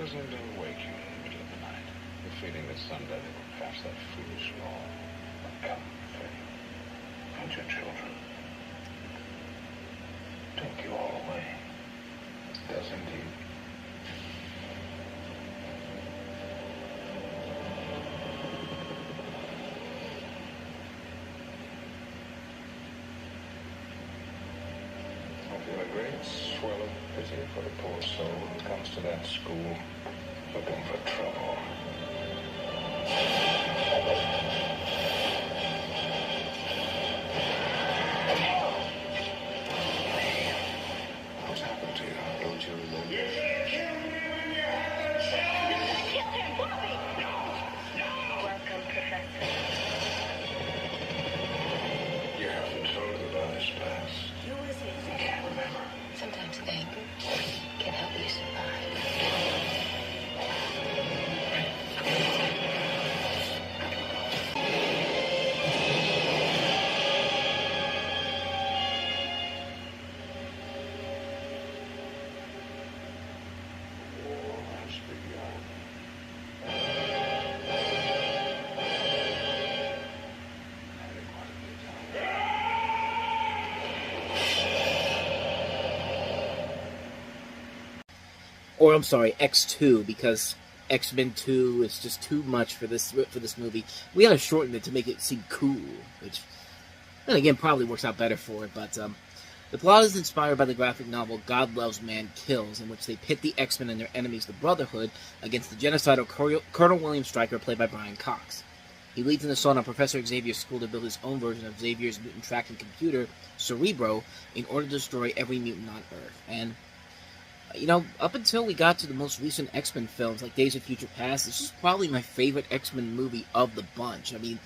doesn't awake you in the middle of the night, the feeling that someday they will pass that foolish law. Come, Faye, and your children. Take you all away. It does indeed. I feel a great swell of pity for the poor soul who comes to that school looking for trouble. What's happened to you? Don't you remember? You should have killed me when you had the chance! Kill him, Bobby! No! Welcome, Professor. You haven't told about his past. Who was he? You can't remember. Sometimes anger can help you survive. Or I'm sorry, X2, because X-Men 2 is just too much for this movie. We had to shorten it to make it seem cool, which, then again, probably works out better for it. But the plot is inspired by the graphic novel God Loves, Man Kills, in which they pit the X-Men and their enemies, the Brotherhood, against the genocidal Colonel William Stryker, played by Brian Cox. He leads an assault on Professor Xavier's school to build his own version of Xavier's mutant tracking computer, Cerebro, in order to destroy every mutant on Earth. And you know, up until we got to the most recent X-Men films, like Days of Future Past, this is probably my favorite X-Men movie of the bunch. I mean,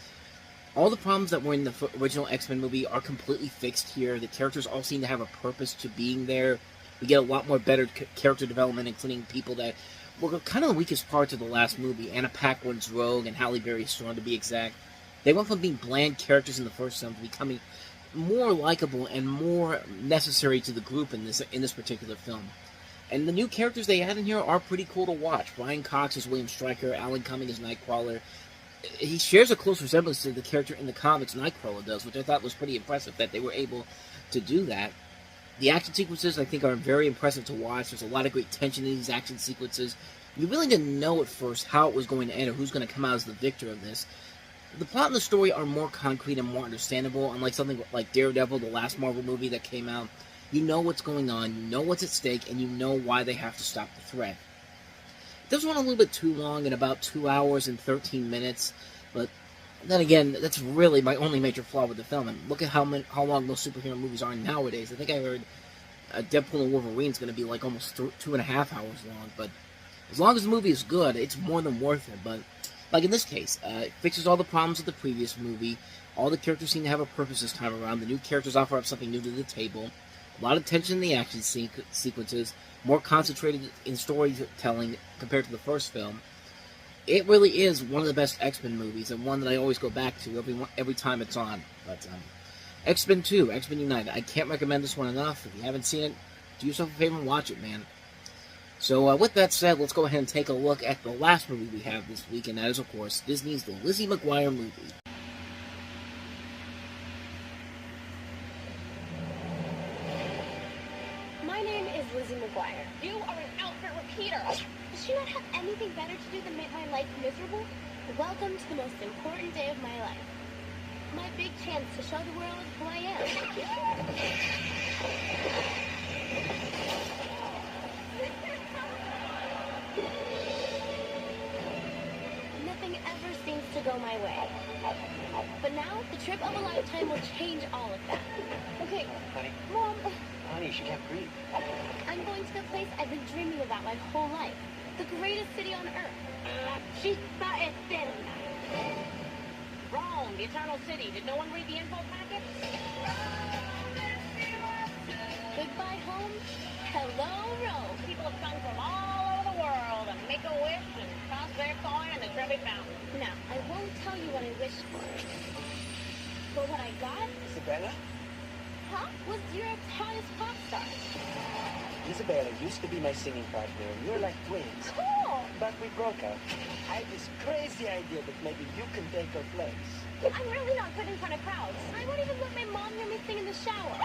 all the problems that were in the original X-Men movie are completely fixed here. The characters all seem to have a purpose to being there. We get a lot more better character development, including people that were kind of the weakest parts of the last movie. Anna Paquin's Rogue and Halle Berry's Storm, to be exact. They went from being bland characters in the first film to becoming more likable and more necessary to the group in this particular film. And the new characters they add in here are pretty cool to watch. Brian Cox is William Stryker, Alan Cumming is Nightcrawler. He shares a close resemblance to the character in the comics Nightcrawler does, which I thought was pretty impressive that they were able to do that. The action sequences, I think, are very impressive to watch. There's a lot of great tension in these action sequences. You really didn't know at first how it was going to end or who's going to come out as the victor of this. The plot and the story are more concrete and more understandable, unlike something like Daredevil, the last Marvel movie that came out. You know what's going on, you know what's at stake, and you know why they have to stop the threat. It does run a little bit too long, in about 2 hours and 13 minutes, but then again, that's really my only major flaw with the film. And look at how long most superhero movies are nowadays. I think I heard Deadpool and Wolverine is going to be like almost 2.5 hours long, but as long as the movie is good, it's more than worth it. But like in this case, it fixes all the problems of the previous movie. All the characters seem to have a purpose this time around. The new characters offer up something new to the table. A lot of tension in the action sequences, more concentrated in storytelling compared to the first film. It really is one of the best X-Men movies, and one that I always go back to every time it's on. But X-Men 2, X-Men United, I can't recommend this one enough. If you haven't seen it, do yourself a favor and watch it, man. So with that said, let's go ahead and take a look at the last movie we have this week, and that is, of course, Disney's The Lizzie McGuire Movie. Lizzie McGuire. You are an outfit repeater. Does she not have anything better to do than make my life miserable? Welcome to the most important day of my life. My big chance to show the world who I am. Nothing ever seems to go my way. But now, the trip of a lifetime will change all of that. Okay, honey. Mom. Honey, she can't breathe. I'm going to the place I've been dreaming about my whole life. The greatest city on Earth. Città Eterna. Wrong. The Eternal City. Did no one read the info packet? Goodbye, home. Hello, Rome. People have come from all over the world to make a wish and toss their coin in the Trevi Fountain. Now, I won't tell you what I wished for. But what I got... Isabella? Huh? Was Europe's hottest pop star. Isabella used to be my singing partner, and you're like twins. Cool! but we broke up. I had this crazy idea that maybe you can take her place. I'm really not good in front of crowds. I won't even let my mom hear me sing in the shower.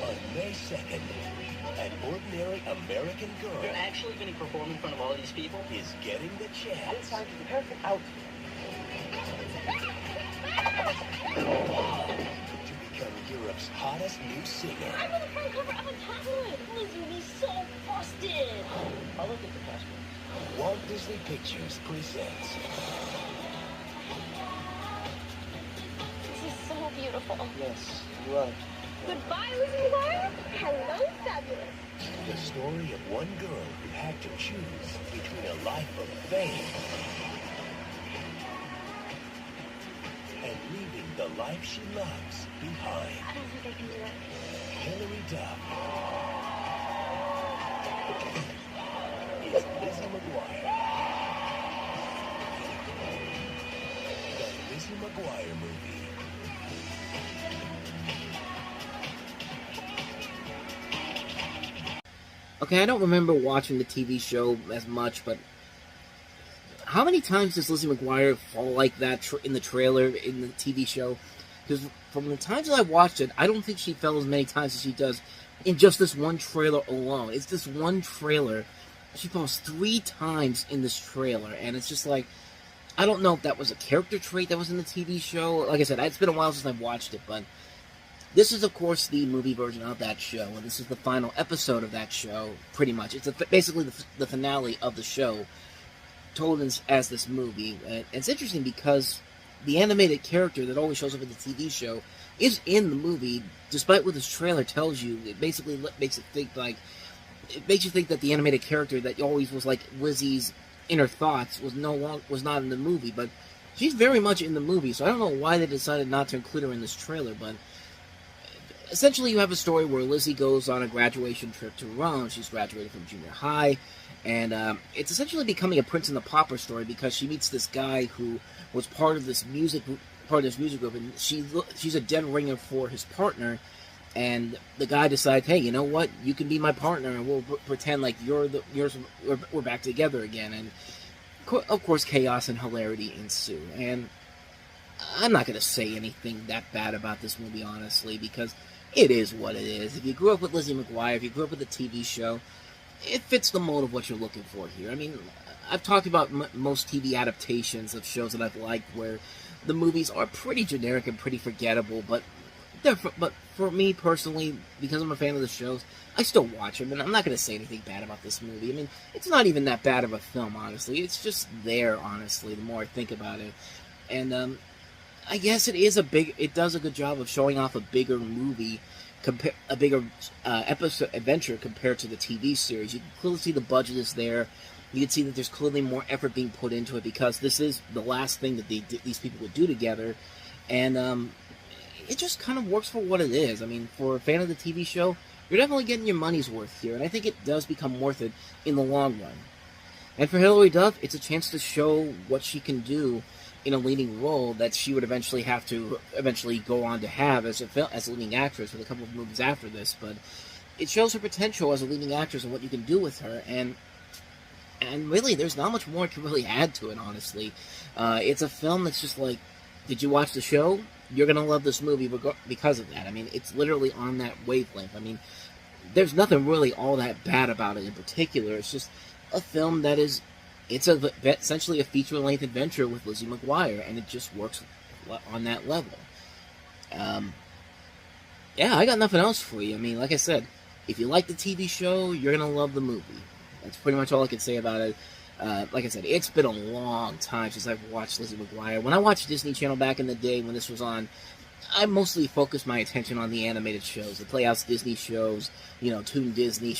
On May 2nd, an ordinary American girl You're actually going to perform in front of all these people? is getting the I chance found the perfect outfit to become Europe's hottest new singer. I'm on the front cover of a tabloid. Lizzie will be so busted. I'll look at the passport. Walt Disney Pictures presents This is so beautiful. Yes, you are. Goodbye, Lizzie McGuire. Hello, fabulous. the story of one girl who had to choose between a life of fame and leaving the life she loves behind. I don't think I can do it. Hilary Duff is Lizzie McGuire. The Lizzie McGuire movie. Okay, I don't remember watching the TV show as much, but how many times does Lizzie McGuire fall like that in the trailer, in the TV show? Because from the times that I watched it, I don't think she fell as many times as she does in just this one trailer alone. It's this one trailer. She falls 3 times in this trailer, and it's just like, I don't know if that was a character trait that was in the TV show. Like I said, it's been a while since I've watched it, but this is, of course, the movie version of that show, and this is the final episode of that show, pretty much. It's basically the finale of the show, told as this movie. And it's interesting because the animated character that always shows up in the TV show is in the movie, despite what this trailer tells you. It basically makes you think that the animated character that always was like Lizzie's inner thoughts was not in the movie, but she's very much in the movie. So I don't know why they decided not to include her in this trailer, but essentially you have a story where Lizzie goes on a graduation trip to Rome. She's graduated from junior high, and it's essentially becoming a Prince and the Pauper story because she meets this guy who was part of this music group, and she's a dead ringer for his partner. And the guy decides, hey, you know what? You can be my partner, and we'll pretend like we're back together again. And of course, chaos and hilarity ensue. And I'm not going to say anything that bad about this movie, honestly, because it is what it is. If you grew up with Lizzie McGuire, if you grew up with the TV show, it fits the mold of what you're looking for here. I mean, I've talked about most TV adaptations of shows that I've liked where the movies are pretty generic and pretty forgettable, but for me personally, because I'm a fan of the shows, I still watch them, and I'm not going to say anything bad about this movie. I mean, it's not even that bad of a film, honestly. It's just there, honestly, the more I think about it. And I guess it does a good job of showing off a bigger movie, a bigger episode adventure compared to the TV series. You can clearly see the budget is there. You can see that there's clearly more effort being put into it because this is the last thing that these people would do together, and it just kind of works for what it is. I mean, for a fan of the TV show, you're definitely getting your money's worth here, and I think it does become worth it in the long run. And for Hilary Duff, it's a chance to show what she can do in a leading role that she would eventually go on to have as a leading actress with a couple of movies after this. But it shows her potential as a leading actress and what you can do with her, and really, there's not much more I can really add to it, honestly. It's a film that's just like, did you watch the show? You're going to love this movie because of that. I mean, it's literally on that wavelength. I mean, there's nothing really all that bad about it in particular. It's just a film that is, essentially a feature-length adventure with Lizzie McGuire, and it just works on that level. Yeah, I got nothing else for you. I mean, like I said, if you like the TV show, you're going to love the movie. That's pretty much all I can say about it. Like I said, it's been a long time since I've watched Lizzie McGuire. When I watched Disney Channel back in the day when this was on, I mostly focused my attention on the animated shows, the Playhouse Disney shows, the Toon Disney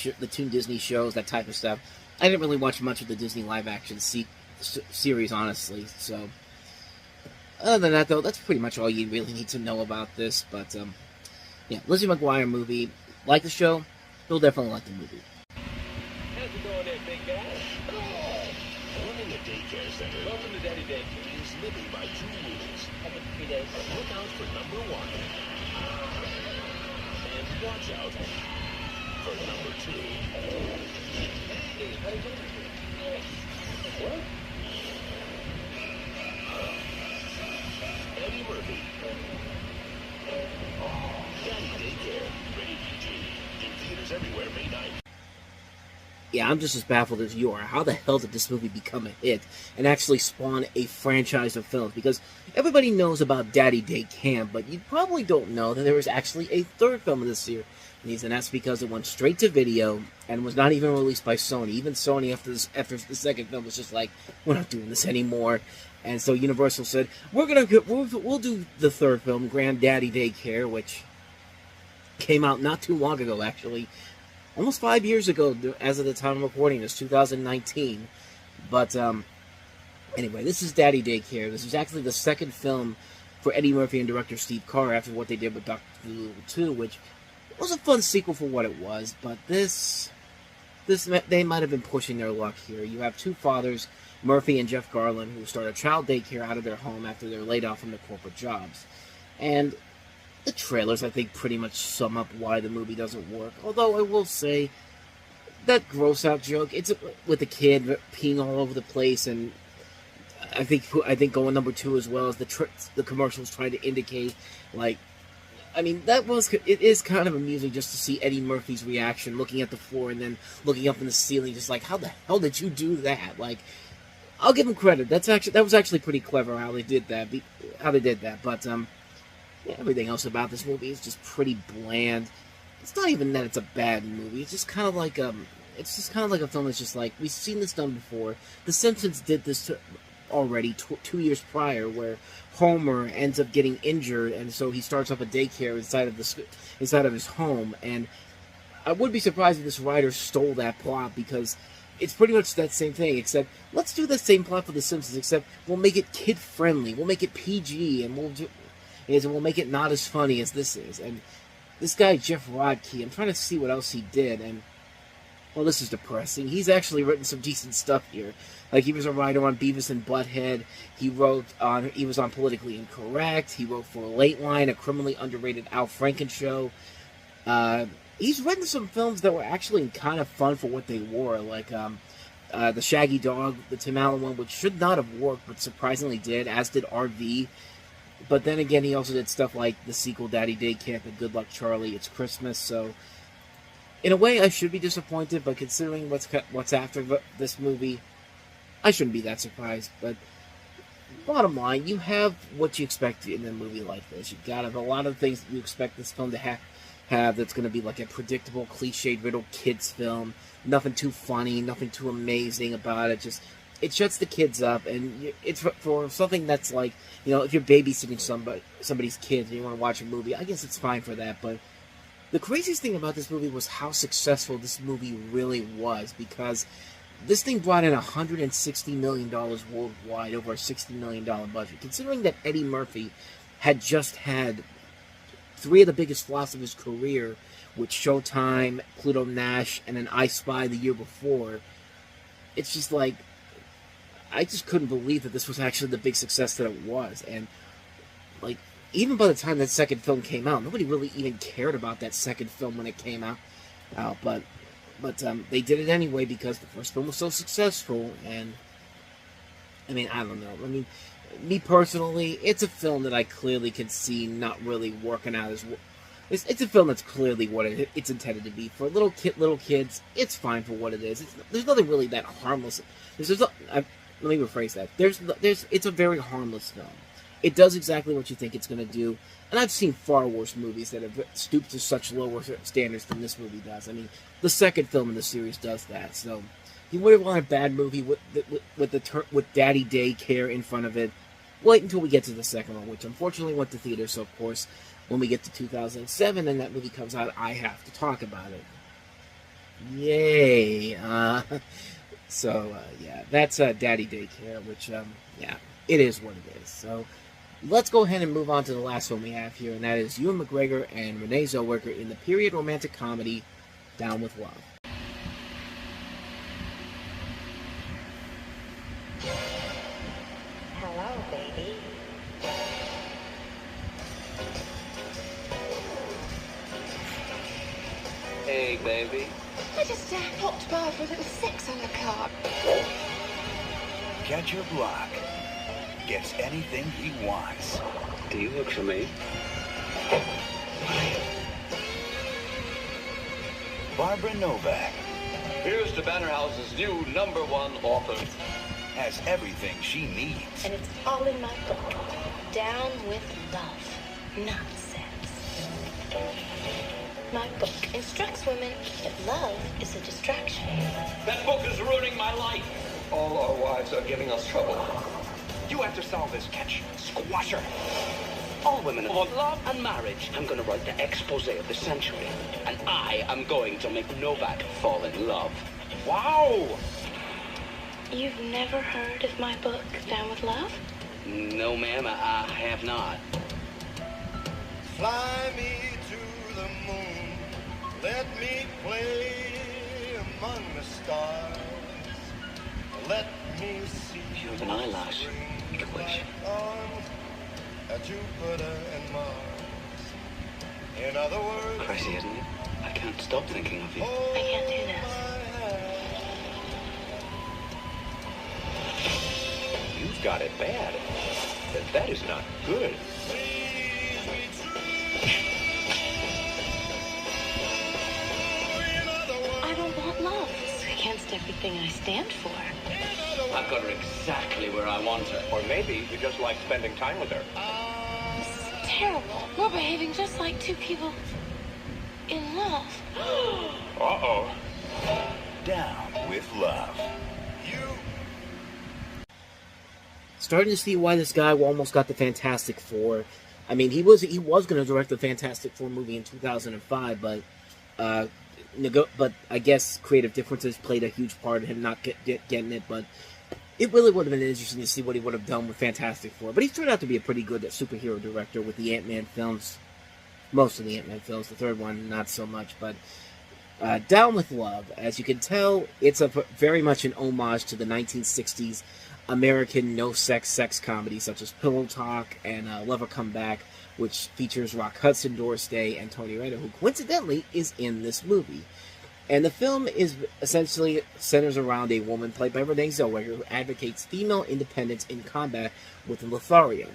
shows, that type of stuff. I didn't really watch much of the Disney live-action series, honestly. So, other than that, though, that's pretty much all you really need to know about this. But, yeah, Lizzie McGuire movie. Like the show, you'll definitely like the movie. How's it going there, big guy? Running a daycare center Welcome to Daddy Daycare. is living by 2 rules. Every 3 days. Look out for number 1. And watch out for number 2. What? Eddie Murphy. Daddy Daycare. Rated PG. In theaters everywhere May 9th. Yeah, I'm just as baffled as you are. How the hell did this movie become a hit and actually spawn a franchise of films? Because everybody knows about Daddy Day Camp, but you probably don't know that there was actually a third film in this series, and that's because it went straight to video and was not even released by Sony. Even Sony, after the second film, was just like, we're not doing this anymore. And so Universal said, we'll do the third film, Granddaddy Daycare, which came out not too long ago, actually. Almost 5 years ago, as of the time of recording this, 2019. But, anyway, this is Daddy Daycare. This is actually the second film for Eddie Murphy and director Steve Carr after what they did with Dr. Dolittle 2, which was a fun sequel for what it was, but they might have been pushing their luck here. You have two fathers, Murphy and Jeff Garland, who start a child daycare out of their home after they're laid off from their corporate jobs. And the trailers, I think, pretty much sum up why the movie doesn't work. Although I will say that gross-out joke, it's with the kid peeing all over the place, and I think going number 2 as well as the commercials trying to indicate, like, I mean, it is kind of amusing just to see Eddie Murphy's reaction, looking at the floor and then looking up in the ceiling, just like, how the hell did you do that? Like, I'll give him credit. That was actually pretty clever how they did that. But yeah, everything else about this movie is just pretty bland. It's not even that it's a bad movie. It's just kind of like a film that's just like, we've seen this done before. The Simpsons did this already 2 years prior, where Homer ends up getting injured, and so he starts up a daycare inside of his home. And I would be surprised if this writer stole that plot, because it's pretty much that same thing, except let's do the same plot for The Simpsons, except we'll make it kid-friendly, we'll make it PG, and we'll make it not as funny as this is. And this guy, Jeff Rodkey, I'm trying to see what else he did, and, well, this is depressing. He's actually written some decent stuff here. Like, he was a writer on Beavis and Butthead. He was on Politically Incorrect. He wrote for Late Line, a criminally underrated Al Franken show. He's written some films that were actually kind of fun for what they were, like The Shaggy Dog, the Tim Allen one, which should not have worked, but surprisingly did, as did RV. But then again, he also did stuff like the sequel Daddy Day Camp and Good Luck Charlie, It's Christmas. So, in a way, I should be disappointed, but considering what's after this movie, I shouldn't be that surprised. But bottom line, you have what you expect in a movie like this. You've got a lot of things that you expect this film to have that's going to be like a predictable, cliched, riddled kids film. Nothing too funny, nothing too amazing about it. Just, it shuts the kids up, and it's for something that's like, you know, if you're babysitting somebody's kids and you want to watch a movie, I guess it's fine for that. But the craziest thing about this movie was how successful this movie really was, because this thing brought in $160 million worldwide, over a $60 million budget. Considering that Eddie Murphy had just had 3 of the biggest flops of his career with Showtime, Pluto Nash, and then I Spy the year before, it's just like, I just couldn't believe that this was actually the big success that it was. And, like, even by the time that second film came out, nobody really even cared about that second film when it came out. But they did it anyway because the first film was so successful. And, I mean, I don't know. I mean, me personally, it's a film that I clearly can see not really working out as well. It's a film that's clearly what it's intended to be. For little kids, it's fine for what it is. There's nothing really that harmless. Let me rephrase that. It's a very harmless film. It does exactly what you think it's going to do. And I've seen far worse movies that have stooped to such lower standards than this movie does. I mean, the second film in the series does that. So, you wouldn't want a bad movie with Daddy Daycare in front of it. Wait until we get to the second one, which unfortunately went to theater. So, of course, when we get to 2007 and that movie comes out, I have to talk about it. Yay! Yeah, that's Daddy Daycare, which, yeah, it is what it is. So, let's go ahead and move on to the last one we have here, and that is Ewan McGregor and Renee Zellweger in the period romantic comedy Down with Love. Hello, baby. Hey, baby. I just walked by for a little sex on the car. Catcher Block gets anything he wants. Do you look for me? Barbara Novak Here's to Bannerhouse's new #1 author. has everything she needs. And it's all in my book. Down with love, not sex. My book instructs women that love is a distraction. That book is ruining my life. All our wives are giving us trouble. You have to solve this, Catch. Squash her. All women want love and marriage. I'm going to write the expose of the century. And I am going to make Novak fall in love. Wow! You've never heard of my book, Down with Love? No, ma'am, I have not. Fly me to the moon, let me play among the stars. Let me see You have an eyelash. Make a wish. Jupiter and Mars. In other words, Crazy, isn't it? I can't stop thinking of you. I can't do this. You've got it bad. That is not good. I don't want love. It's against everything I stand for. I've got her exactly where I want her. Or maybe you just like spending time with her. This is terrible. We're behaving just like two people in love. Uh-oh. Down with Love. Starting to see why this guy almost got the Fantastic Four. I mean, he was going to direct the Fantastic Four movie in 2005, but I guess creative differences played a huge part in him not getting it. But it really would have been interesting to see what he would have done with Fantastic Four. But he turned out to be a pretty good superhero director with the Ant-Man films. Most of the Ant-Man films. The third one, not so much. But Down with Love, as you can tell, it's very much an homage to the 1960s American no-sex comedies such as Pillow Talk and Lover Come Back, which features Rock Hudson, Doris Day, and Tony Randall, who coincidentally is in this movie. And the film is essentially centers around a woman played by Renee Zellweger who advocates female independence in combat with Lothario.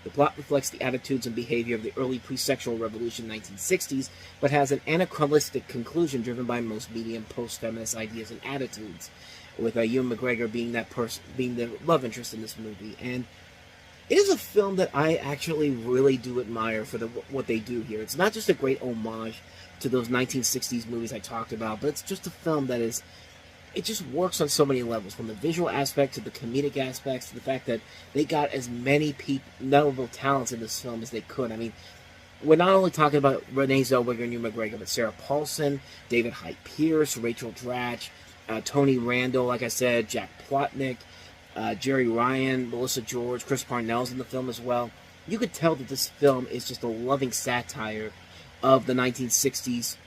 The plot reflects the attitudes and behavior of the early pre-sexual revolution 1960s, but has an anachronistic conclusion driven by most media and post-feminist ideas and attitudes, with Ewan McGregor being being the love interest in this movie. And it is a film that I actually really do admire for what they do here. It's not just a great homage to those 1960s movies I talked about, but it's just a film that it just works on so many levels, from the visual aspect to the comedic aspects to the fact that they got as many notable talents in this film as they could. I mean, we're not only talking about Renee Zellweger and Ewan McGregor, but Sarah Paulson, David Hyde Pierce, Rachel Dratch, Tony Randall, like I said, Jack Plotnick, Jerry Ryan, Melissa George, Chris Parnell's in the film as well. You could tell that this film is just a loving satire of the 1960s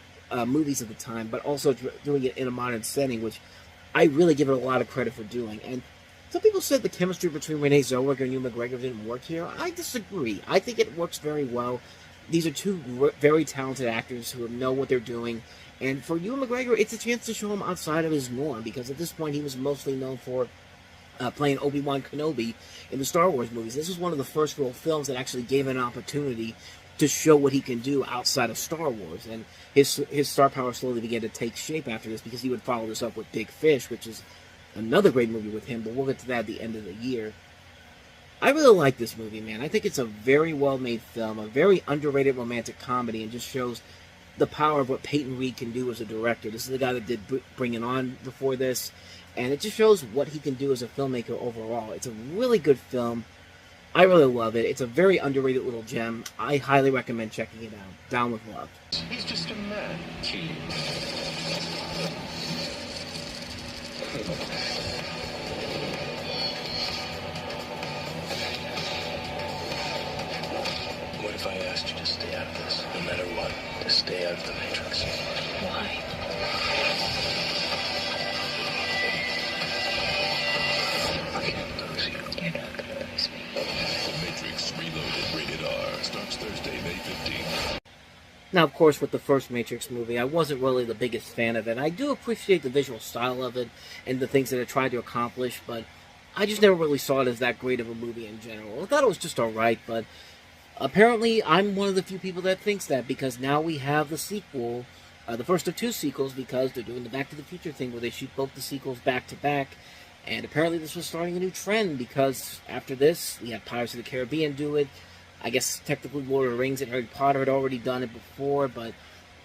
movies of the time, but also doing it in a modern setting, which I really give it a lot of credit for doing. And some people said the chemistry between Renee Zellweger and Ewan McGregor didn't work here. I disagree. I think it works very well. These are two very talented actors who know what they're doing. And for Ewan McGregor, it's a chance to show him outside of his norm, because at this point he was mostly known for playing Obi-Wan Kenobi in the Star Wars movies. This was one of the first real films that actually gave him an opportunity to show what he can do outside of Star Wars. And his star power slowly began to take shape after this, because he would follow this up with Big Fish, which is another great movie with him, but we'll get to that at the end of the year. I really like this movie, man. I think it's a very well-made film, a very underrated romantic comedy, and just shows the power of what Peyton Reed can do as a director. This is the guy that did Bring It On before this, and it just shows what he can do as a filmmaker overall. It's a really good film. I really love it. It's a very underrated little gem. I highly recommend checking it out. Down with Love. He's just a man, Keith. What if I asked you to stay out of this, no matter what? To stay out of the Matrix? Why? I can't lose you. You're not gonna lose me. The Matrix Reloaded, rated R, starts Thursday, May 15th. Now, of course, with the first Matrix movie, I wasn't really the biggest fan of it. I do appreciate the visual style of it and the things that it tried to accomplish, but I just never really saw it as that great of a movie in general. I thought it was just alright, but apparently I'm one of the few people that thinks that, because now we have the sequel, the first of 2 sequels, because they're doing the Back to the Future thing where they shoot both the sequels back to back, and apparently this was starting a new trend, because after this, we had Pirates of the Caribbean do it. I guess technically Lord of the Rings and Harry Potter had already done it before, but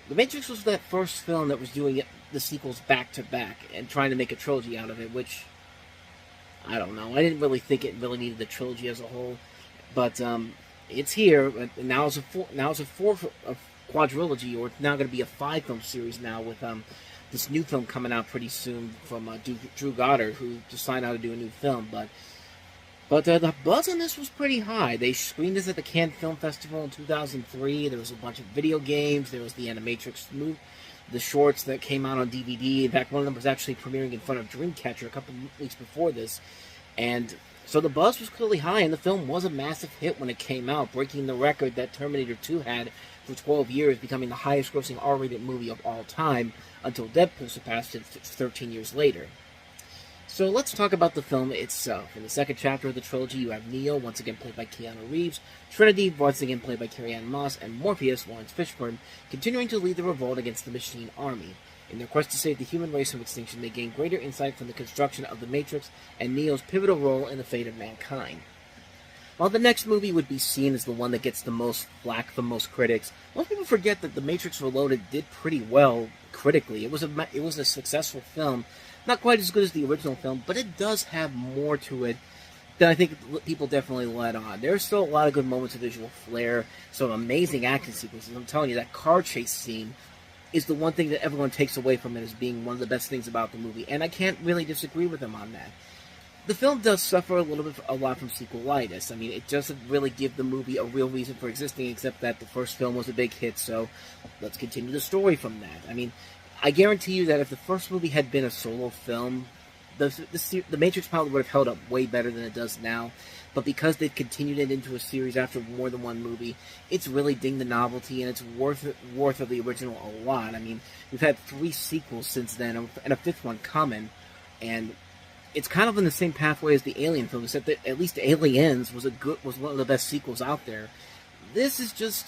The Matrix was that first film that was doing the sequels back to back and trying to make a trilogy out of it, which, I don't know. I didn't really think it really needed the trilogy as a whole, but it's here. And now it's a quadrilogy, or it's now going to be a 5-film series now with this new film coming out pretty soon from Drew Goddard, who decided how to do a new film, but the buzz on this was pretty high. They screened this at the Cannes Film Festival in 2003. There was a bunch of video games. There was the Animatrix movie, the shorts that came out on DVD. In fact, one of them was actually premiering in front of Dreamcatcher a couple of weeks before this. And so the buzz was clearly high, and the film was a massive hit when it came out, breaking the record that Terminator 2 had for 12 years, becoming the highest-grossing R-rated movie of all time, until Deadpool surpassed it 13 years later. So let's talk about the film itself. In the second chapter of the trilogy, you have Neo, once again played by Keanu Reeves, Trinity, once again played by Carrie-Anne Moss, and Morpheus, Lawrence Fishburne, continuing to lead the revolt against the Machine Army. In their quest to save the human race from extinction, they gain greater insight from the construction of the Matrix and Neo's pivotal role in the fate of mankind. While the next movie would be seen as the one that gets the most flack from most critics, most people forget that The Matrix Reloaded did pretty well critically. It was a successful film. Not quite as good as the original film, but it does have more to it than I think people definitely let on. There's still a lot of good moments of visual flair, some amazing action sequences. I'm telling you, that car chase scene is the one thing that everyone takes away from it as being one of the best things about the movie, and I can't really disagree with them on that. The film does suffer a lot from sequelitis. I mean, it doesn't really give the movie a real reason for existing, except that the first film was a big hit, so let's continue the story from that. I mean, I guarantee you that if the first movie had been a solo film, the Matrix probably would have held up way better than it does now. But because they've continued it into a series after more than one movie, it's really dinged the novelty, and it's worth of the original a lot. I mean, we've had 3 sequels since then, and a 5th one coming, and it's kind of in the same pathway as the Alien film, except that at least Aliens was one of the best sequels out there. This is just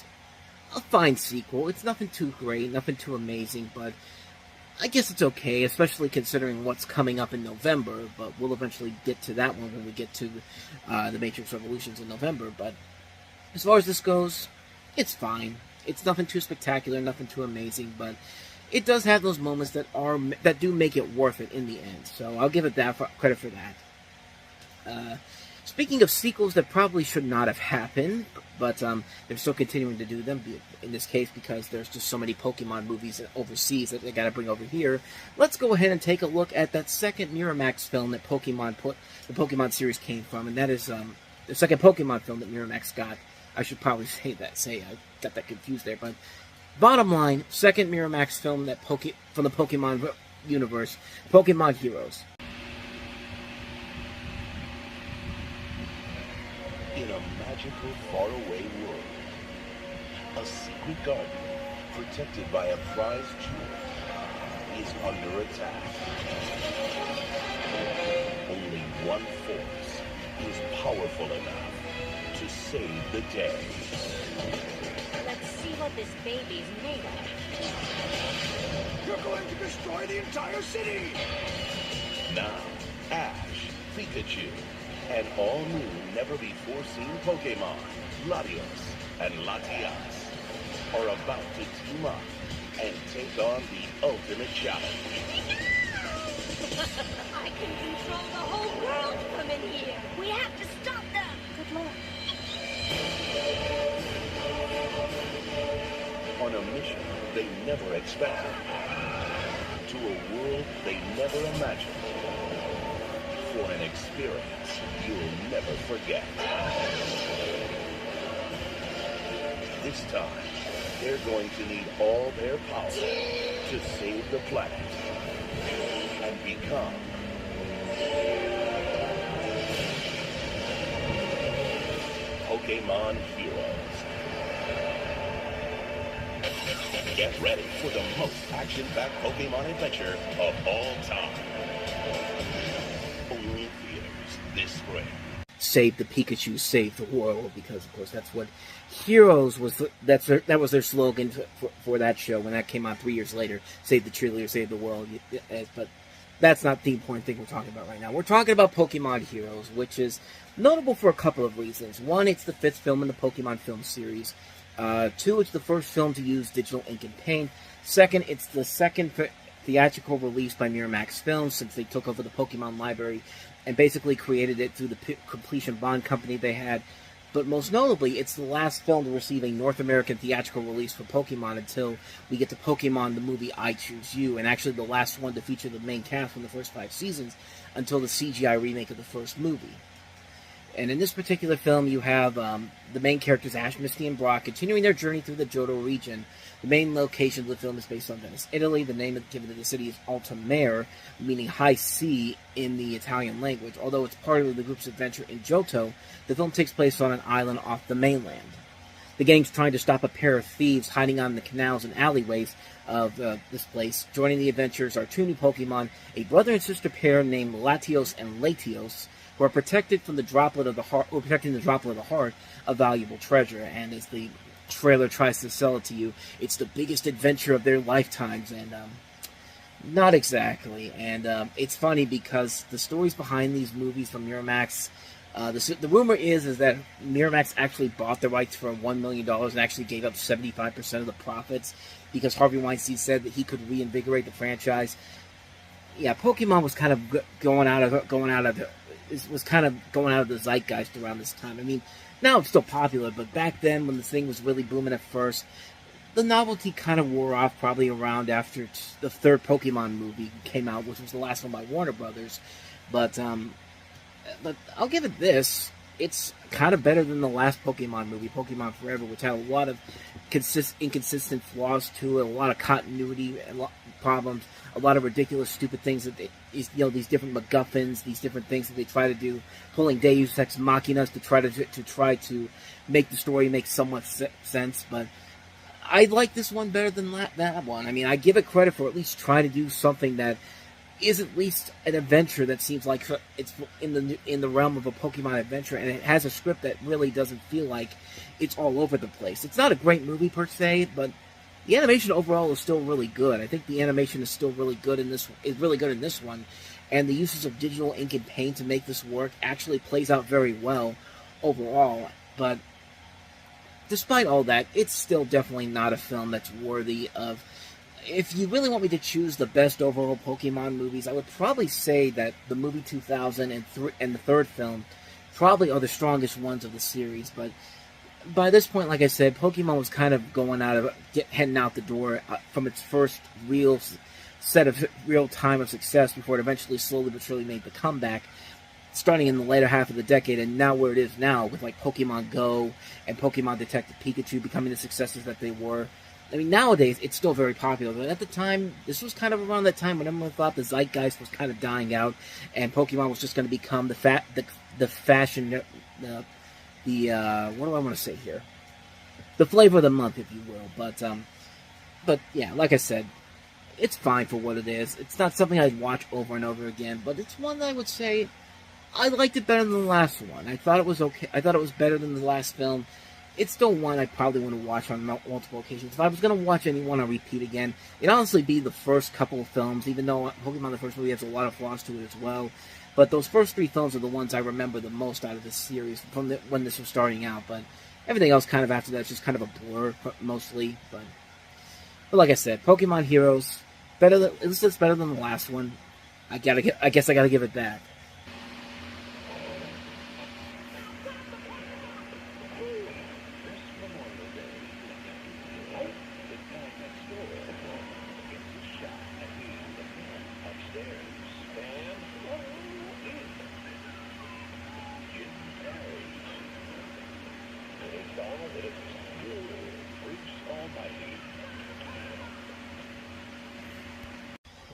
a fine sequel. It's nothing too great, nothing too amazing, but I guess it's okay, especially considering what's coming up in November, but we'll eventually get to that one when we get to the Matrix Revolutions in November. But as far as this goes, it's fine. It's nothing too spectacular, nothing too amazing, but it does have those moments that do make it worth it in the end. So I'll give it credit for that. Speaking of sequels that probably should not have happened, but they're still continuing to do them, in this case because there's just so many Pokemon movies overseas that they got to bring over here, let's go ahead and take a look at that second Miramax film that the Pokemon series came from, and that is the second Pokemon film that Miramax got. I should probably say I got that confused there, but bottom line, second Miramax film from the Pokemon universe, Pokemon Heroes. In a magical, faraway world, a secret garden protected by a prized jewel is under attack. Only one force is powerful enough to save the day. Let's see what this baby's made of. You're going to destroy the entire city! Now, Ash, Pikachu, and all-new, never-before-seen Pokemon, Latios and Latias, are about to team up and take on the ultimate challenge. I can control the whole world from in here. We have to stop them. Good luck. On a mission they never expected, to a world they never imagined, for an experience you'll never forget. This time, they're going to need all their power to save the planet and become Pokemon Heroes. Get ready for the most action-packed Pokemon adventure of all time. Only in theaters this spring. Save the Pikachu, save the world, because of course that's what Heroes was. That was their slogan for that show when that came out 3 years later. Save the cheerleader, save the world. But that's not the important thing we're talking about right now. We're talking about Pokemon Heroes, which is notable for a couple of reasons. One, it's the 5th film in the Pokemon film series. 2, it's the first film to use digital ink and paint. Second, it's the second theatrical release by Miramax Films since they took over the Pokemon library and basically created it through the completion bond company they had. But most notably, it's the last film to receive a North American theatrical release for Pokemon until we get to Pokemon the movie I Choose You, and actually the last one to feature the main cast from the first 5 seasons until the CGI remake of the first movie. And in this particular film, you have the main characters Ash, Misty, and Brock continuing their journey through the Johto region. The main location of the film is based on Venice, Italy. The name given to the city is Alta Mare, meaning high sea in the Italian language. Although it's part of the group's adventure in Johto, the film takes place on an island off the mainland. The gang's trying to stop a pair of thieves hiding on the canals and alleyways of this place. Joining the adventures are 2 new Pokemon, a brother and sister pair named Latios and Latios, who are protected from the droplet of the heart, or protecting the droplet of the heart, a valuable treasure. And as the trailer tries to sell it to you, it's the biggest adventure of their lifetimes, and not exactly. And it's funny because the stories behind these movies from Miramax, the rumor is that Miramax actually bought the rights for $1 million and actually gave up 75% of the profits because Harvey Weinstein said that he could reinvigorate the franchise. Yeah, Pokemon was kind of going out of the zeitgeist around this time. I mean, now it's still popular, but back then when the thing was really booming at first, the novelty kind of wore off probably around after the 3rd Pokemon movie came out, which was the last one by Warner Brothers. But I'll give it this. It's kind of better than the last Pokemon movie, Pokemon Forever, which had a lot of inconsistent flaws to it, a lot of continuity problems, a lot of ridiculous, stupid things that these different MacGuffins, these different things that they try to do, pulling Deus Ex Machinas to try to make the story make somewhat sense. But I like this one better than that one. I mean, I give it credit for at least trying to do something that is at least an adventure that seems like it's in the realm of a Pokemon adventure, and it has a script that really doesn't feel like it's all over the place. It's not a great movie per se, but the animation overall is still really good. I think the animation is still really good in this one, and the uses of digital ink and paint to make this work actually plays out very well overall. But despite all that, it's still definitely not a film that's worthy of. If you really want me to choose the best overall Pokemon movies, I would probably say that the movie 2000 and the 3rd film probably are the strongest ones of the series. But by this point, like I said, Pokemon was kind of heading out the door from its first real time of success before it eventually slowly but surely made the comeback, starting in the later half of the decade, and now where it is now with like Pokemon Go and Pokemon Detective Pikachu becoming the successes that they were. I mean, nowadays, it's still very popular, but at the time, this was kind of around that time when everyone thought the zeitgeist was kind of dying out, and Pokemon was just going to become the fashion, what do I want to say here? The flavor of the month, if you will. But yeah, like I said, it's fine for what it is. It's not something I'd watch over and over again, but it's one that I would say I liked it better than the last one. I thought it was okay. I thought it was better than the last film. It's still one I probably want to watch on multiple occasions. If I was going to watch any one on repeat again, it'd honestly be the first couple of films, even though Pokemon the first movie has a lot of flaws to it as well. But those first 3 films are the ones I remember the most out of this series from when this was starting out. But everything else kind of after that is just kind of a blur, mostly. But like I said, Pokemon Heroes, at least it's better than the last one. I guess I gotta give it that.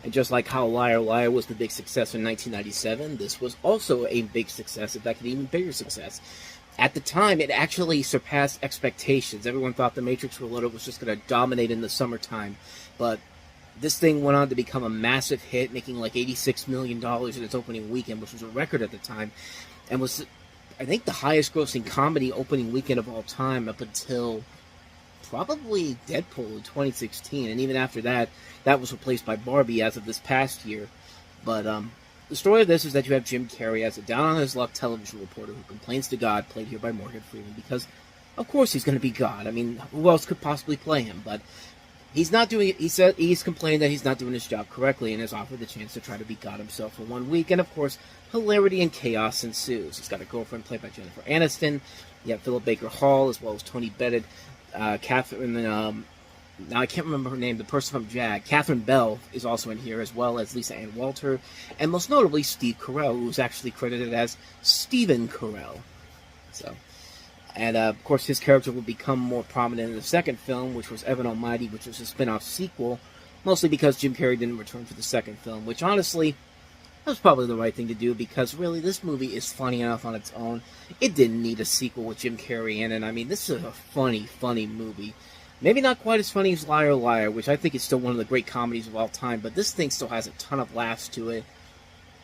And just like how Liar Liar was the big success in 1997, this was also a big success, in fact, an even bigger success. At the time, it actually surpassed expectations. Everyone thought The Matrix Reloaded was just going to dominate in the summertime. But this thing went on to become a massive hit, making like $86 million in its opening weekend, which was a record at the time, and was, I think, the highest grossing comedy opening weekend of all time up until probably Deadpool in 2016. And even after that, that was replaced by Barbie as of this past year. But the story of this is that you have Jim Carrey as a down-on-his-luck television reporter who complains to God, played here by Morgan Freeman, because, of course, he's going to be God. I mean, who else could possibly play him? But he's not doing it. He said he's complaining that he's not doing his job correctly and has offered the chance to try to be God himself for 1 week. And, of course, hilarity and chaos ensues. He's got a girlfriend played by Jennifer Aniston. You have Philip Baker Hall, as well as Tony Bennett, Catherine... now, I can't remember her name, the person from JAG. Catherine Bell is also in here, as well as Lisa Ann Walter, and most notably Steve Carell, who's actually credited as Stephen Carell. So, and of course, his character will become more prominent in the second film, which was Evan Almighty, which was a spin-off sequel, mostly because Jim Carrey didn't return for the second film, which honestly, that was probably the right thing to do, because really, this movie is funny enough on its own. It didn't need a sequel with Jim Carrey in it. I mean, this is a funny, funny movie. Maybe not quite as funny as Liar Liar, which I think is still one of the great comedies of all time, but this thing still has a ton of laughs to it.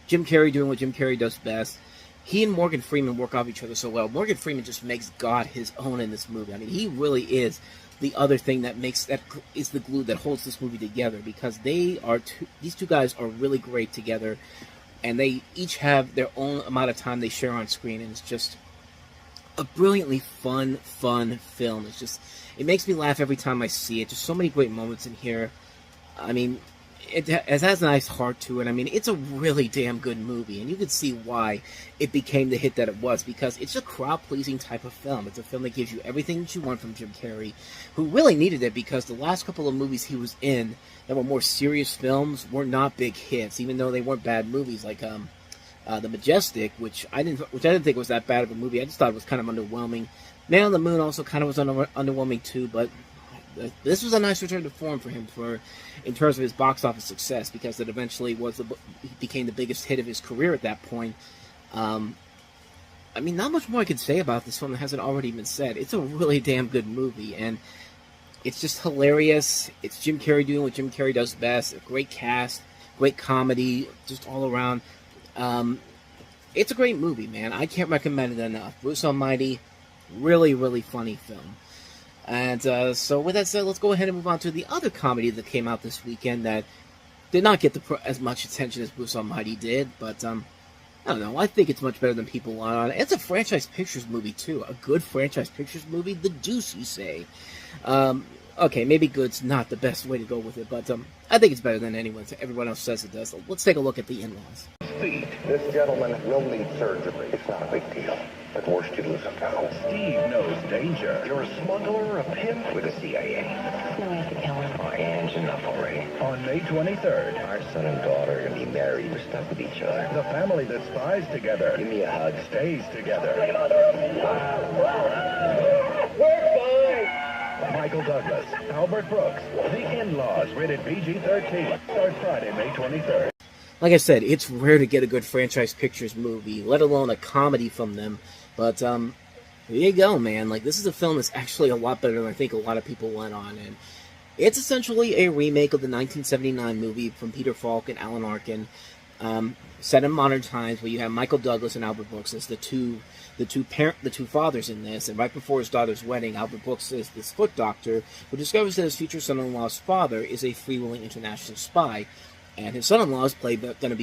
Jim Carrey doing what Jim Carrey does best. He and Morgan Freeman work off each other so well. Morgan Freeman just makes God his own in this movie. I mean, he really is the other thing that is the glue that holds this movie together, because these two guys are really great together, and they each have their own amount of time they share on screen, and it's just a brilliantly fun film. It makes me laugh every time I see it. Just so many great moments in here. I mean, it has a nice heart to it. I mean, it's a really damn good movie, and you can see why it became the hit that it was, because it's a crowd-pleasing type of film. It's a film that gives you everything that you want from Jim Carrey, who really needed it, because the last couple of movies he was in that were more serious films were not big hits, even though they weren't bad movies, like The Majestic, which I didn't think was that bad of a movie. I just thought it was kind of underwhelming. Man on the Moon also kind of was underwhelming too, but this was a nice return to form for him in terms of his box office success, because it eventually became the biggest hit of his career at that point. I mean, not much more I could say about this film that hasn't already been said. It's a really damn good movie, and it's just hilarious. It's Jim Carrey doing what Jim Carrey does best. A great cast, great comedy, just all around. It's a great movie, man. I can't recommend it enough. Bruce Almighty, really, really funny film. And so with that said, let's go ahead and move on to the other comedy that came out this weekend that did not get as much attention as Bruce Almighty did, but I don't know, I think it's much better than people want on it. It's a franchise pictures movie too, a good franchise pictures movie, the deuce you say. Okay, maybe good's not the best way to go with it, but I think it's better than everyone else says it does. So let's take a look at the in-laws. This gentleman will need surgery. It's not a big deal. But worst you lose a pound. Steve knows danger. You're a smuggler, a pimp with the CIA. No way to kill him. Oh, Anne's enough already. On May 23rd, Our son and daughter are going to be married. We're stuck with each other. the family that spies together Give me a hug. stays together. We're fine. Michael Douglas, Albert Brooks, The In-Laws, rated PG-13. Starts Friday, May 23rd. Like I said, it's rare to get a good franchise pictures movie, let alone a comedy from them. But here you go, man. Like, this is a film that's actually a lot better than I think a lot of people went on. And it's essentially a remake of the 1979 movie from Peter Falk and Alan Arkin, set in modern times, where you have Michael Douglas and Albert Brooks as the two fathers in this. And right before his daughter's wedding, Albert Brooks is this foot doctor who discovers that his future son-in-law's father is a freewheeling international spy, and his son-in-law is going to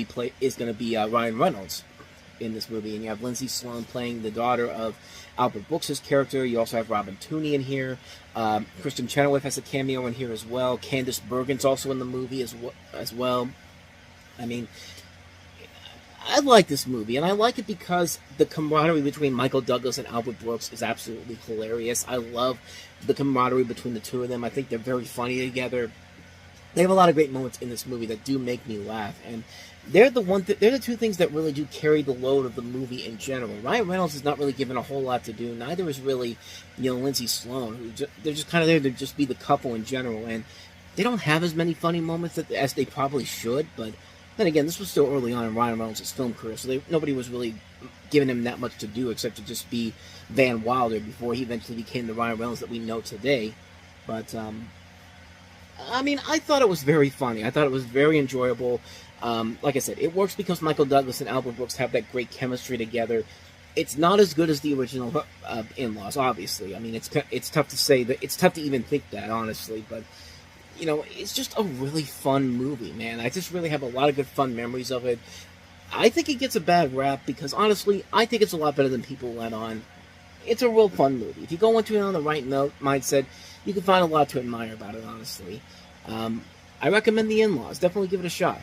be Ryan Reynolds in this movie. And you have Lindsay Sloan playing the daughter of Albert Brooks' character. You also have Robin Tooney in here. Kristen Chenoweth has a cameo in here as well. Candice Bergen's also in the movie as well. I mean, I like this movie, and I like it because the camaraderie between Michael Douglas and Albert Brooks is absolutely hilarious. I love the camaraderie between the two of them. I think they're very funny together. They have a lot of great moments in this movie that do make me laugh, and they're the two things that really do carry the load of the movie in general. Ryan Reynolds is not really given a whole lot to do. Neither is really, Lindsay Sloan. They're just kind of there to just be the couple in general, and they don't have as many funny moments as they probably should, but Then again, this was still early on in Ryan Reynolds' film career, so nobody was really giving him that much to do except to just be Van Wilder before he eventually became the Ryan Reynolds that we know today. But, I mean, I thought it was very funny. I thought it was very enjoyable. Like I said, it works because Michael Douglas and Albert Brooks have that great chemistry together. It's not as good as the original In-Laws, obviously. I mean, it's tough to say that. It's tough to even think that, honestly. But, you know, it's just a really fun movie, man. I just really have a lot of good fun memories of it. I think it gets a bad rap because, honestly, I think it's a lot better than people let on. It's a real fun movie. If you go into it on the right mindset, you can find a lot to admire about it, honestly. I recommend The In-Laws. Definitely give it a shot.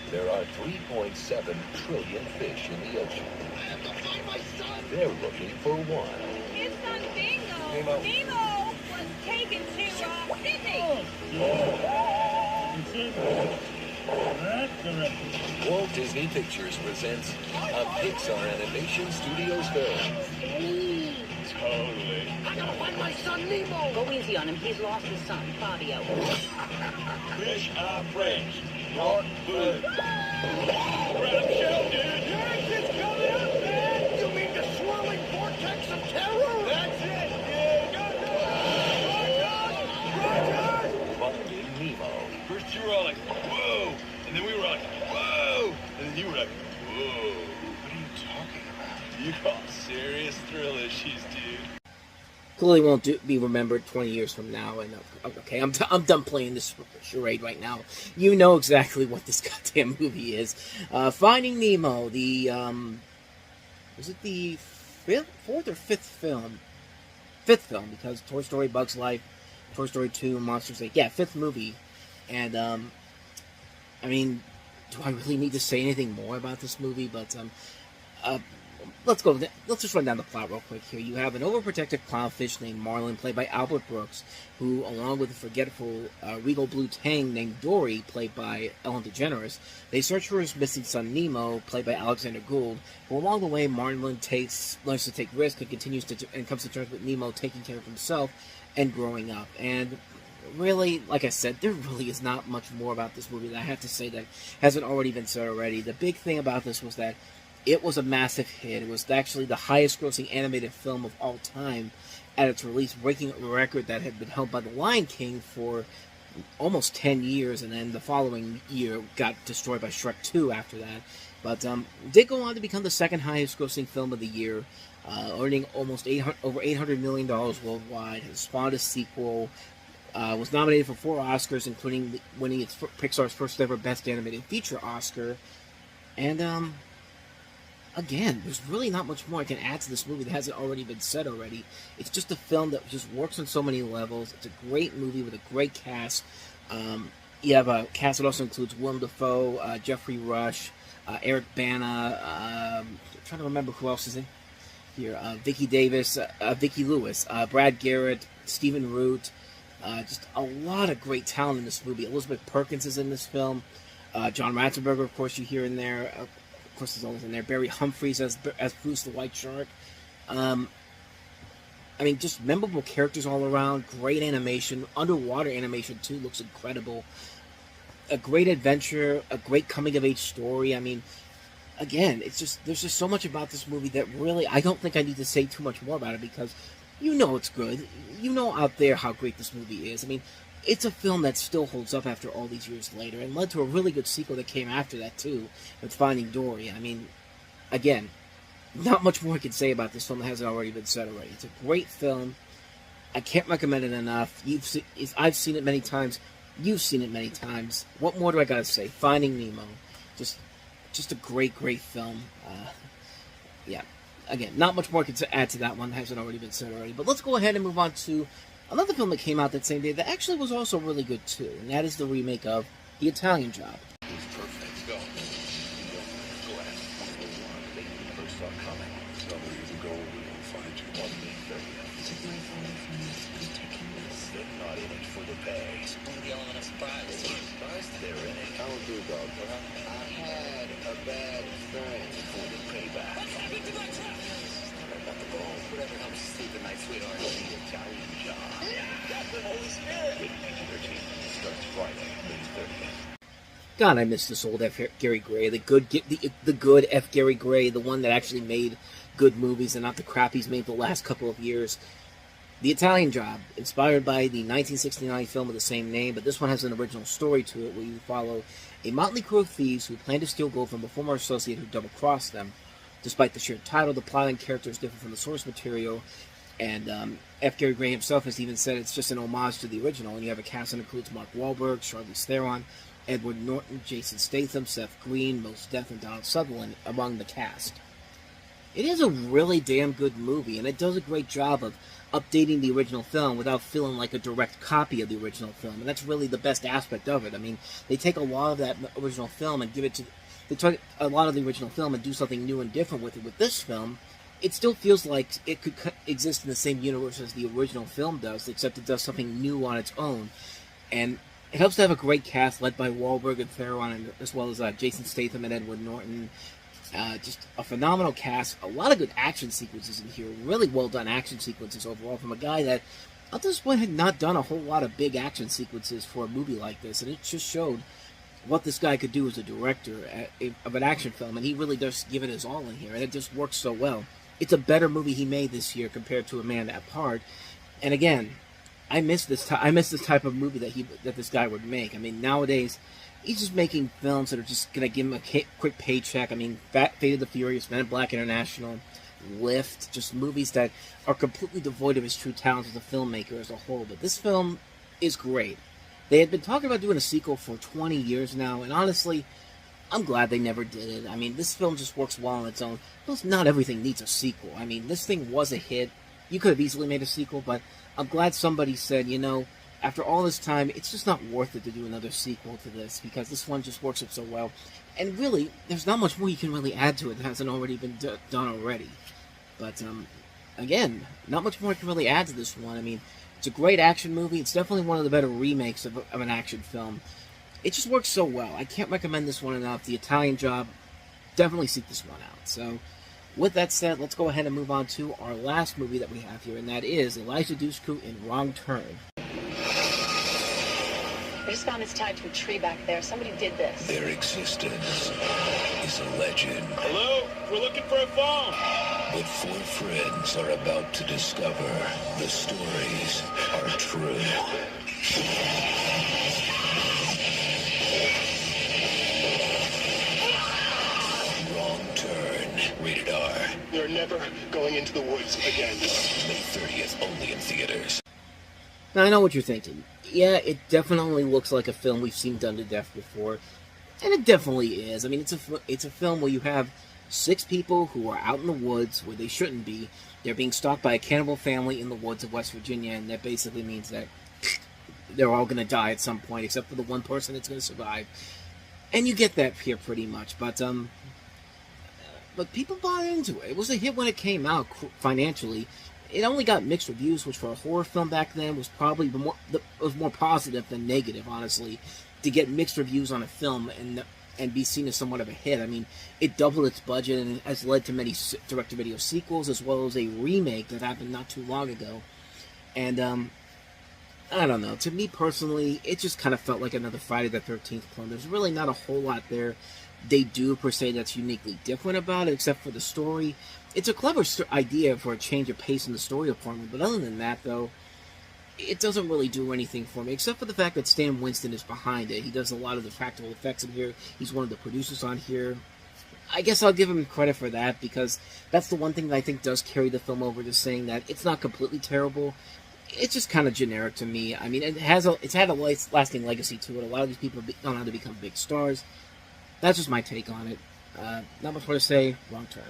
There are 3.7 trillion fish in the ocean. I have to find my son! They're looking for one. His son Bingo. Nemo was taken to Sydney. Walt Disney Pictures presents a Pixar Animation Studios film. Totally. I gotta find my son Nemo! Go easy on him. He's lost his son, Fabio. Fish are friends, not food. Grab shell, dude! It's coming up, man! You mean the swirling vortex of terror? That's it, dude! Roger! Finding Nemo. First you were all like, whoa! And then we were like, whoa! And then you were like, whoa! What are you talking about? You got serious thrill issues, dude. Clearly won't be remembered 20 years from now. And okay, I'm done playing this charade right now. You know exactly what this goddamn movie is. Finding Nemo, the was it the fourth or fifth film? Fifth film, because Toy Story, Bugs Life, Toy Story 2, Monsters Inc. Yeah, fifth movie. And I mean, do I really need to say anything more about this movie? But let's just run down the plot real quick here. You have an overprotective clownfish named Marlin, played by Albert Brooks, who, along with a forgetful Regal Blue Tang named Dory, played by Ellen DeGeneres, they search for his missing son Nemo, played by Alexander Gould. But along the way, Marlin learns to take risks and comes to terms with Nemo taking care of himself and growing up. And really, like I said, there really is not much more about this movie that I have to say that hasn't already been said already. The big thing about this was that it was a massive hit. It was actually the highest-grossing animated film of all time at its release, breaking a record that had been held by The Lion King for almost 10 years, and then the following year got destroyed by Shrek 2 after that. But did go on to become the second highest-grossing film of the year, earning almost over $800 million worldwide. It spawned a sequel. Was nominated for 4 Oscars, including winning Pixar's first ever Best Animated Feature Oscar. And again, there's really not much more I can add to this movie that hasn't already been said already. It's just a film that just works on so many levels. It's a great movie with a great cast. You have a cast that also includes Willem Dafoe, Jeffrey Rush, Eric Bana, I'm trying to remember who else is in here, Vicki Davis, Vicki Lewis, Brad Garrett, Stephen Root, just a lot of great talent in this movie. Elizabeth Perkins is in this film. John Ratzenberger, of course, you hear in there. Of course, is always in there. Barry Humphries as Bruce the White Shark. I mean, just memorable characters all around. Great animation. Underwater animation, too, looks incredible. A great adventure. A great coming-of-age story. I mean, again, there's just so much about this movie that really, I don't think I need to say too much more about it, because you know it's good. You know out there how great this movie is. I mean, it's a film that still holds up after all these years later, and led to a really good sequel that came after that, too, with Finding Dory. I mean, again, not much more I can say about this film that hasn't already been said already. It's a great film. I can't recommend it enough. I've seen it many times. You've seen it many times. What more do I gotta say? Finding Nemo. Just a great, great film. Yeah. Again, not much more I can add to that one that hasn't already been said already. But let's go ahead and move on to another film that came out that same day that actually was also really good too. And that is the remake of The Italian Job. It's perfect. Go. Gladden was the one they never saw coming. Several years ago, we will find you on May 30th. Took my phone from me. I'm taking this. They're not in it for the pay. Only the element of surprise. Surprise, they're in it. I don't do dog. I had a bad experience. For the payback. Sorry about the balls. Whatever helps you sleep at night, sweetheart. The Italian Job. That's the Holy Spirit. Rated PG-13. Starts Friday, May 30th. God, I miss this old F. Gary Gray, the good F. Gary Gray, the one that actually made good movies and not the crap he's made the last couple of years. The Italian Job, inspired by the 1969 film of the same name, but this one has an original story to it where you follow a motley crew of thieves who plan to steal gold from a former associate who double-crossed them. Despite the shared title, the plot and characters differ from the source material, and F. Gary Gray himself has even said it's just an homage to the original, and you have a cast that includes Mark Wahlberg, Charlize Theron, Edward Norton, Jason Statham, Seth Green, Mos Def, and Donald Sutherland among the cast. It is a really damn good movie, and it does a great job of updating the original film without feeling like a direct copy of the original film, and that's really the best aspect of it. I mean, they take a lot of that original film and they take a lot of the original film and do something new and different with it. With this film, it still feels like it could exist in the same universe as the original film does, except it does something new on its own, and it helps to have a great cast led by Wahlberg and Theron, as well as Jason Statham and Edward Norton. Just a phenomenal cast, a lot of good action sequences in here, really well done action sequences overall from a guy that up to this point had not done a whole lot of big action sequences for a movie like this, and it just showed what this guy could do as a director of an action film, and he really does give it his all in here, and it just works so well. It's a better movie he made this year compared to A Man Apart, and again, I miss this type of movie that this guy would make. I mean, nowadays, he's just making films that are just going to give him a quick paycheck. I mean, Fate of the Furious, Men in Black International, Lift, just movies that are completely devoid of his true talents as a filmmaker as a whole. But this film is great. They had been talking about doing a sequel for 20 years now, and honestly, I'm glad they never did it. I mean, this film just works well on its own. Plus, not everything needs a sequel. I mean, this thing was a hit. You could have easily made a sequel, but I'm glad somebody said, you know, after all this time, it's just not worth it to do another sequel to this, because this one just works up so well. And really, there's not much more you can really add to it that hasn't already been done already. But, again, not much more you can really add to this one. I mean, it's a great action movie. It's definitely one of the better remakes of an action film. It just works so well. I can't recommend this one enough. The Italian Job, definitely seek this one out. So, with that said, let's go ahead and move on to our last movie that we have here, and that is Eliza Dushku in Wrong Turn. I just found this tied to a tree back there. Somebody did this. Their existence is a legend. Hello? We're looking for a phone. But four friends are about to discover the stories are true. Wrong Turn, rated R. We're never going into the woods again. May 30th, only in theaters. Now, I know what you're thinking. Yeah, it definitely looks like a film we've seen done to death before. And it definitely is. I mean, it's a film where you have 6 people who are out in the woods where they shouldn't be. They're being stalked by a cannibal family in the woods of West Virginia, and that basically means that they're all going to die at some point, except for the one person that's going to survive. And you get that here pretty much, but people bought into it. It was a hit when it came out financially. It only got mixed reviews, which for a horror film back then was probably more positive than negative, honestly. To get mixed reviews on a film and be seen as somewhat of a hit. I mean, it doubled its budget and it has led to many direct-to-video sequels, as well as a remake that happened not too long ago. And, I don't know. To me personally, it just kind of felt like another Friday the 13th clone. There's really not a whole lot there they do, per se, that's uniquely different about it, except for the story. It's a clever idea for a change of pace in the story department, but other than that, though, it doesn't really do anything for me, except for the fact that Stan Winston is behind it. He does a lot of the practical effects in here. He's one of the producers on here. I guess I'll give him credit for that, because that's the one thing that I think does carry the film over, just saying that it's not completely terrible. It's just kind of generic to me. I mean, it's had a lasting legacy to it. A lot of these people have gone on to become big stars. That's just my take on it. Not much more to say. Wrong Turn.